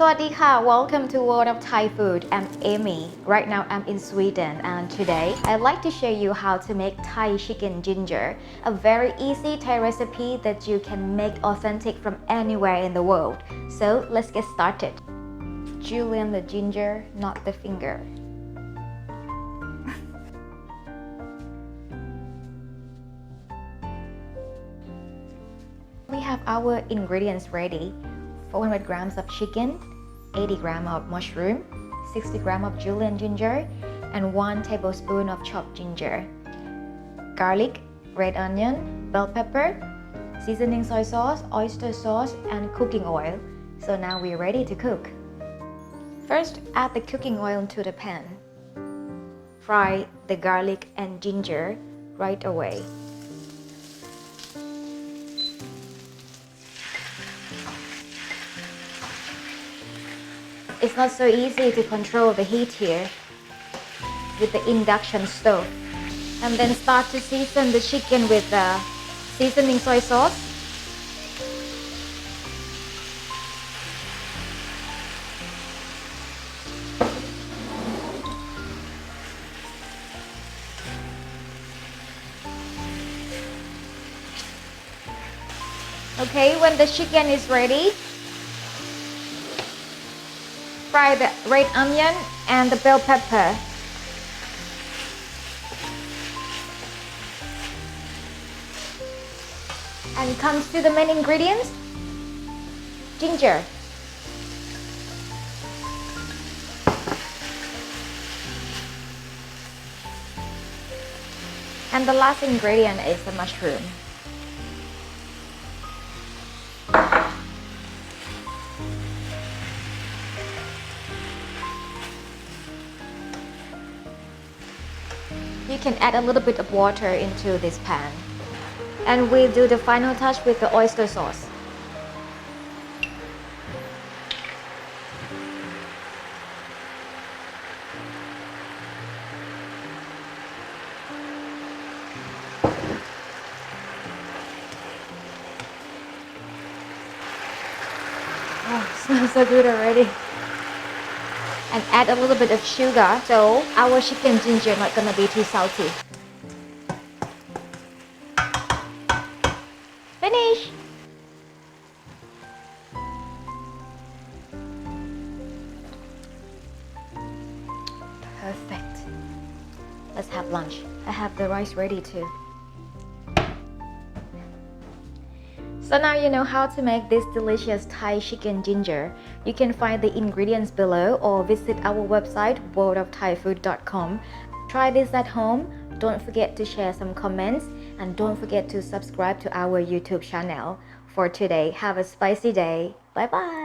Sawadika, welcome to World of Thai Food. I'm Amy. Right now I'm in Sweden and today I'd like to show you how to make Thai chicken ginger, a very easy Thai recipe that you can make authentic from anywhere in the world. So let's get started. Julienne the ginger, not the finger. We have our ingredients ready. 400 grams of chicken, 80 grams of mushroom, 60 grams of julienne ginger, and 1 tablespoon of chopped ginger, garlic, red onion, bell pepper, seasoning soy sauce, oyster sauce, and cooking oil. So now we're ready to cook. First, add the cooking oil to the pan. Fry the garlic and ginger right away. It's not so easy to control the heat here with the induction stove. And then start to season the chicken with the seasoning soy sauce. Okay, when the chicken is ready, fry the red onion and the bell pepper. And comes to the main ingredients, ginger. And the last ingredient is the mushroom. You can add a little bit of water into this pan. And we'll do the final touch with the oyster sauce. Oh, smells so good already. And add a little bit of sugar so our chicken ginger not gonna be too salty. Finish! Perfect. Let's have lunch. I have the rice ready too. So now you know how to make this delicious Thai chicken ginger. You can find the ingredients below or visit our website worldofthaifood.com. Try this at home. Don't forget to share some comments and don't forget to subscribe to our YouTube channel. For today, have a spicy day. Bye bye.